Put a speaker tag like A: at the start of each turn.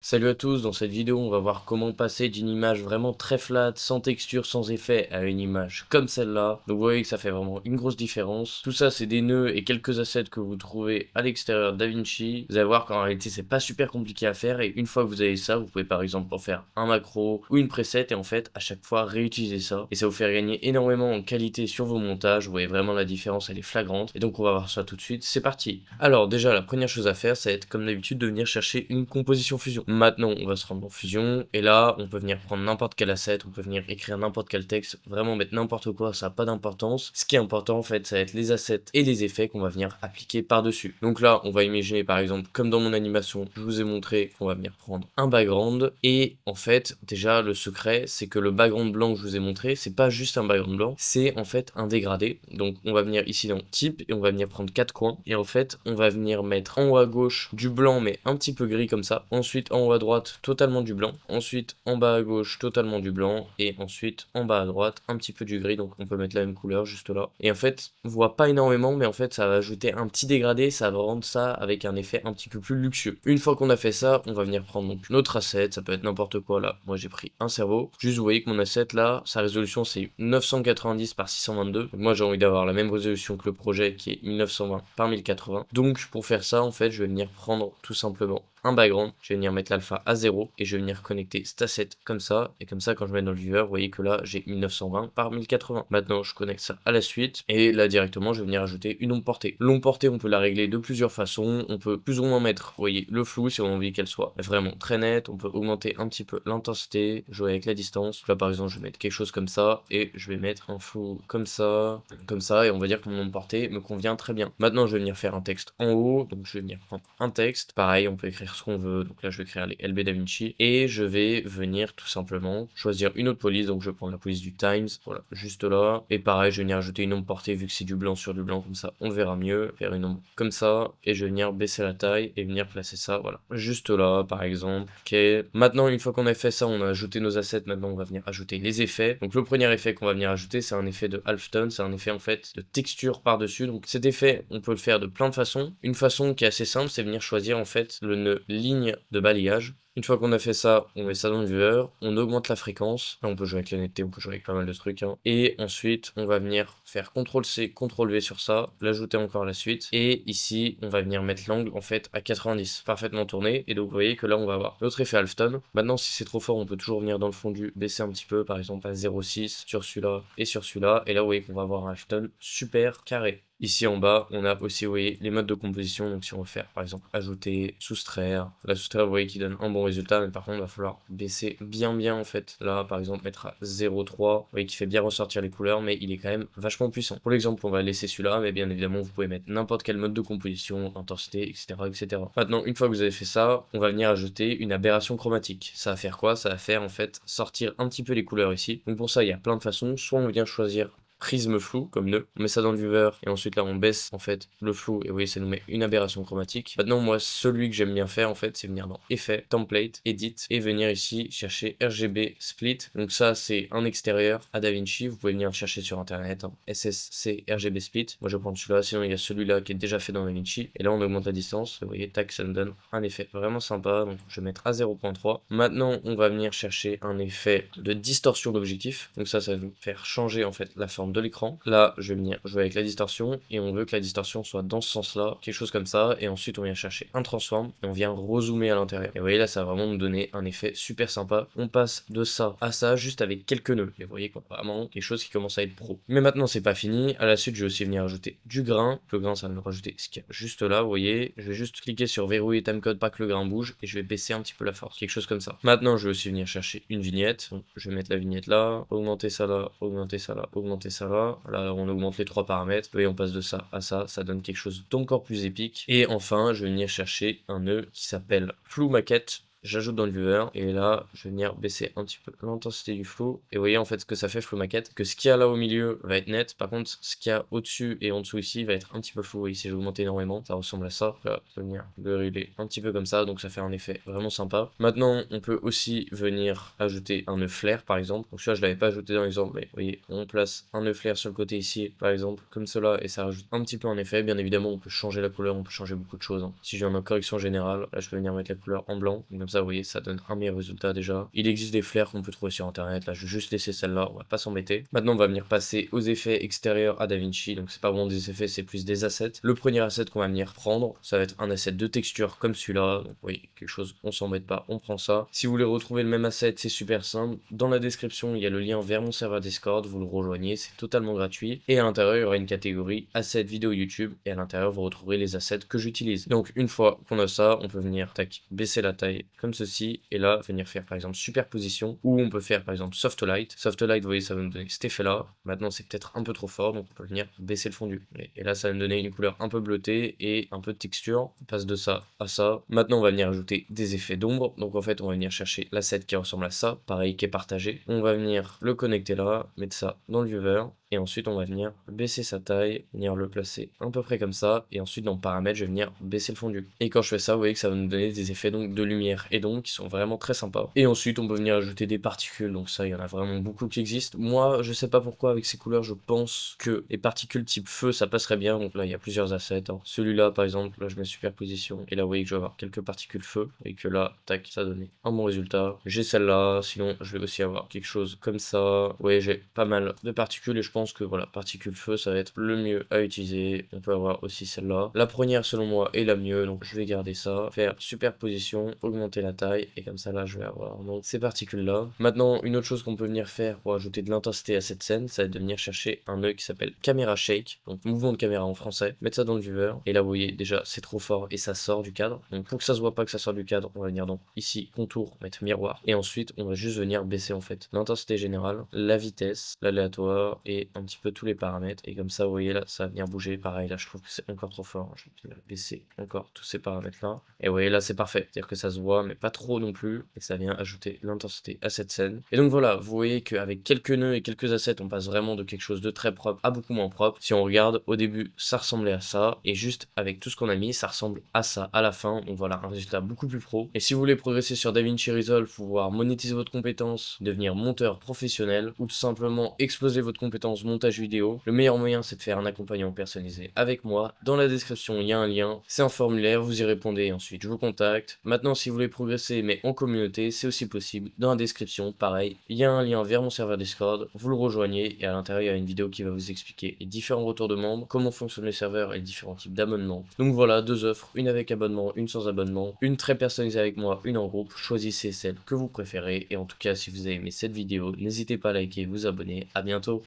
A: Salut à tous, dans cette vidéo on va voir comment passer d'une image vraiment très flat, sans texture, sans effet, à une image comme celle-là. Donc vous voyez que ça fait vraiment une grosse différence. Tout ça c'est des nœuds et quelques assets que vous trouvez à l'extérieur de DaVinci. Vous allez voir qu'en réalité c'est pas super compliqué à faire et une fois que vous avez ça, vous pouvez par exemple en faire un macro ou une preset et en fait à chaque fois réutiliser ça. Et ça vous fait gagner énormément en qualité sur vos montages, vous voyez vraiment la différence, elle est flagrante. Et donc on va voir ça tout de suite, c'est parti. Alors déjà la première chose à faire, ça va être comme d'habitude de venir chercher une composition fusion. Maintenant, on va se rendre dans Fusion, et là, on peut venir prendre n'importe quel asset, on peut venir écrire n'importe quel texte, vraiment mettre n'importe quoi, ça n'a pas d'importance. Ce qui est important, en fait, ça va être les assets et les effets qu'on va venir appliquer par-dessus. Donc là, on va imaginer, par exemple, comme dans mon animation, je vous ai montré qu'on va venir prendre un background, et en fait, déjà, le secret, c'est que le background blanc que je vous ai montré, c'est pas juste un background blanc, c'est en fait un dégradé. Donc, on va venir ici dans Type, et on va venir prendre 4 coins, et en fait, on va venir mettre en haut à gauche du blanc, mais un petit peu gris comme ça. Ensuite, en haut à droite, totalement du blanc. Ensuite, en bas à gauche, totalement du blanc. Et ensuite, en bas à droite, un petit peu du gris. Donc, on peut mettre la même couleur juste là. Et en fait, on voit pas énormément, mais en fait, ça va ajouter un petit dégradé. Ça va rendre ça avec un effet un petit peu plus luxueux. Une fois qu'on a fait ça, on va venir prendre donc notre asset. Ça peut être n'importe quoi là. Moi, j'ai pris un cerveau. Juste, vous voyez que mon asset là, sa résolution, c'est 990 par 622. Donc, moi, j'ai envie d'avoir la même résolution que le projet qui est 1920 par 1080. Donc, pour faire ça, en fait, je vais venir prendre tout simplement un background, je vais venir mettre l'alpha à 0 et je vais venir connecter cet asset comme ça, et comme ça quand je mets dans le viewer, vous voyez que là j'ai 1920 par 1080. Maintenant je connecte ça à la suite, et là directement je vais venir ajouter une ombre portée. L'ombre portée on peut la régler de plusieurs façons, on peut plus ou moins mettre, vous voyez, le flou si on a envie qu'elle soit vraiment très nette, on peut augmenter un petit peu l'intensité, jouer avec la distance. Là par exemple je vais mettre quelque chose comme ça, et je vais mettre un flou comme ça, et on va dire que mon ombre portée me convient très bien. Maintenant je vais venir faire un texte en haut, donc je vais venir prendre un texte, pareil on peut écrire ce qu'on veut, donc là je vais créer les LB DaVinci, et je vais venir tout simplement choisir une autre police, donc je vais prendre la police du Times, voilà, juste là, et pareil je vais venir ajouter une ombre portée vu que c'est du blanc sur du blanc, comme ça on verra mieux, faire une ombre comme ça, et je vais venir baisser la taille, et venir placer ça, voilà, juste là par exemple, ok. Maintenant une fois qu'on a fait ça, on a ajouté nos assets, maintenant on va venir ajouter les effets. Donc le premier effet qu'on va venir ajouter, c'est un effet de halftone, c'est un effet en fait de texture par-dessus, donc cet effet, on peut le faire de plein de façons. Une façon qui est assez simple, c'est venir choisir en fait le nœud ligne de balayage. Une fois qu'on a fait ça, on met ça dans le viewer, on augmente la fréquence. Là, on peut jouer avec la netteté, on peut jouer avec pas mal de trucs, hein. Et ensuite, on va venir faire CTRL-C, CTRL-V sur ça, l'ajouter encore à la suite. Et ici, on va venir mettre l'angle, en fait, à 90, parfaitement tourné. Et donc, vous voyez que là, on va avoir l'autre effet halftone. Maintenant, si c'est trop fort, on peut toujours venir dans le fondu, baisser un petit peu, par exemple à 0,6 sur celui-là et sur celui-là. Et là, vous voyez qu'on va avoir un halftone super carré. Ici en bas, on a aussi, vous voyez, les modes de composition. Donc si on veut faire, par exemple, ajouter, soustraire. La soustraire, vous voyez, qui donne un bon résultat, mais par contre, il va falloir baisser bien, en fait. Là, par exemple, mettre à 0,3. Vous voyez, qui fait bien ressortir les couleurs, mais il est quand même vachement puissant. Pour l'exemple, on va laisser celui-là, mais bien évidemment, vous pouvez mettre n'importe quel mode de composition, intensité, etc. Maintenant, une fois que vous avez fait ça, on va venir ajouter une aberration chromatique. Ça va faire quoi? Ça va faire, en fait, sortir un petit peu les couleurs ici. Donc pour ça, il y a plein de façons. Soit on vient choisir prisme flou comme nœud, on met ça dans le viewer et ensuite là on baisse en fait le flou et vous voyez ça nous met une aberration chromatique. Maintenant moi celui que j'aime bien faire en fait c'est venir dans effet, template, edit et venir ici chercher RGB split. Donc ça c'est un extérieur à DaVinci, vous pouvez venir le chercher sur internet, hein. SSC RGB split. Moi je vais prendre celui-là, sinon il y a celui-là qui est déjà fait dans DaVinci et là on augmente la distance, vous voyez tac ça nous donne un effet vraiment sympa, donc je vais mettre à 0.3. Maintenant on va venir chercher un effet de distorsion d'objectif, donc ça va nous faire changer en fait la forme de l'écran. Là, je vais venir jouer avec la distorsion et on veut que la distorsion soit dans ce sens-là, quelque chose comme ça. Et ensuite, on vient chercher un transform et on vient rezoomer à l'intérieur. Et vous voyez là, ça va vraiment nous donner un effet super sympa. On passe de ça à ça juste avec quelques nœuds. Et vous voyez quoi, vraiment quelque chose qui commence à être pro. Mais maintenant, c'est pas fini. À la suite, je vais aussi venir ajouter du grain. Le grain, ça va nous rajouter ce qu'il y a juste là. Vous voyez, je vais juste cliquer sur verrouiller timecode, pas que le grain bouge, et je vais baisser un petit peu la force, quelque chose comme ça. Maintenant, je vais aussi venir chercher une vignette. Donc, je vais mettre la vignette là, augmenter ça là, augmenter ça là, augmenter ça là. Là, on augmente les trois paramètres. Et on passe de ça à ça donne quelque chose d'encore plus épique. Et enfin, je vais venir chercher un nœud qui s'appelle Flou Maquette. J'ajoute dans le viewer et là je vais venir baisser un petit peu l'intensité du flou et vous voyez en fait ce que ça fait flou maquette, que ce qu'il y a là au milieu va être net, par contre ce qu'il y a au dessus et en dessous ici va être un petit peu flou. Ici j'ai augmenté énormément, ça ressemble à ça. Là je vais venir griller un petit peu comme ça, donc ça fait un effet vraiment sympa. Maintenant on peut aussi venir ajouter un nœud flair par exemple, donc celui-là je l'avais pas ajouté dans l'exemple, mais vous voyez on place un nœud flair sur le côté ici par exemple comme cela et ça rajoute un petit peu un effet. Bien évidemment on peut changer la couleur, on peut changer beaucoup de choses, hein. Si je viens en correction générale, là je peux venir mettre la couleur en blanc, donc comme ça vous voyez ça donne un meilleur résultat déjà. Il existe des flares qu'on peut trouver sur internet, là je vais juste laisser celle-là, on va pas s'embêter. Maintenant on va venir passer aux effets extérieurs à DaVinci, donc c'est pas vraiment des effets, c'est plus des assets. Le premier asset qu'on va venir prendre, ça va être un asset de texture comme celui-là, donc oui, quelque chose, on s'embête pas, on prend ça. Si vous voulez retrouver le même asset, c'est super simple, dans la description il y a le lien vers mon serveur Discord, vous le rejoignez, c'est totalement gratuit, et à l'intérieur il y aura une catégorie assets vidéo YouTube, et à l'intérieur vous retrouverez les assets que j'utilise. Donc une fois qu'on a ça, on peut venir tac, baisser la taille comme ceci, et là venir faire par exemple superposition, ou on peut faire par exemple soft light. Soft light, vous voyez, ça va me donner cet effet là. Maintenant c'est peut-être un peu trop fort, donc on peut venir baisser le fondu, et là ça va me donner une couleur un peu bleutée et un peu de texture. On passe de ça à ça. Maintenant on va venir ajouter des effets d'ombre, donc en fait on va venir chercher l'asset qui ressemble à ça, pareil, qui est partagé. On va venir le connecter là, mettre ça dans le viewer, et ensuite on va venir baisser sa taille, venir le placer à peu près comme ça, et ensuite dans paramètres je vais venir baisser le fondu. Et quand je fais ça, vous voyez que ça va nous donner des effets donc de lumière et donc qui sont vraiment très sympas. Et ensuite on peut venir ajouter des particules, donc ça il y en a vraiment beaucoup qui existent. Moi je sais pas pourquoi avec ces couleurs je pense que les particules type feu ça passerait bien, donc là il y a plusieurs assets, hein. Celui-là par exemple, là je mets superposition, et là vous voyez que je vais avoir quelques particules feu, et que là, tac, ça a donné un bon résultat. J'ai celle-là, sinon je vais aussi avoir quelque chose comme ça. Vous voyez, j'ai pas mal de particules, et je pense que voilà, particules feu ça va être le mieux à utiliser. On peut avoir aussi celle-là. La première selon moi est la mieux, donc je vais garder ça, faire superposition, augmenter la taille, et comme ça là je vais avoir donc ces particules là. Maintenant une autre chose qu'on peut venir faire pour ajouter de l'intensité à cette scène, ça va être de venir chercher un œil qui s'appelle caméra shake, donc mouvement de caméra en français, mettre ça dans le viewer, et là vous voyez déjà c'est trop fort et ça sort du cadre. Donc pour que ça se voit pas que ça sort du cadre, on va venir donc ici contour, mettre miroir, et ensuite on va juste venir baisser en fait l'intensité générale, la vitesse, l'aléatoire et un petit peu tous les paramètres, et comme ça vous voyez là ça va venir bouger. Pareil là je trouve que c'est encore trop fort, je vais baisser encore tous ces paramètres là, et vous voyez là c'est parfait, c'est à dire que ça se voit mais pas trop non plus, et ça vient ajouter l'intensité à cette scène. Et donc voilà, vous voyez qu'avec quelques nœuds et quelques assets on passe vraiment de quelque chose de très propre à beaucoup moins propre. Si on regarde au début ça ressemblait à ça, et juste avec tout ce qu'on a mis ça ressemble à ça à la fin. Donc voilà, un résultat beaucoup plus pro. Et si vous voulez progresser sur DaVinci Resolve, pouvoir monétiser votre compétence, devenir monteur professionnel, ou tout simplement exploser votre compétence montage vidéo, le meilleur moyen c'est de faire un accompagnement personnalisé avec moi. Dans la description il y a un lien, c'est un formulaire, vous y répondez et ensuite je vous contacte. Maintenant si vous voulez progresser mais en communauté, c'est aussi possible. Dans la description, pareil, il y a un lien vers mon serveur Discord, vous le rejoignez, et à l'intérieur il y a une vidéo qui va vous expliquer les différents retours de membres, comment fonctionnent les serveurs et les différents types d'abonnements. Donc voilà, deux offres, une avec abonnement, une sans abonnement, une très personnalisée avec moi, une en groupe. Choisissez celle que vous préférez, et en tout cas si vous avez aimé cette vidéo, n'hésitez pas à liker, vous abonner. À bientôt.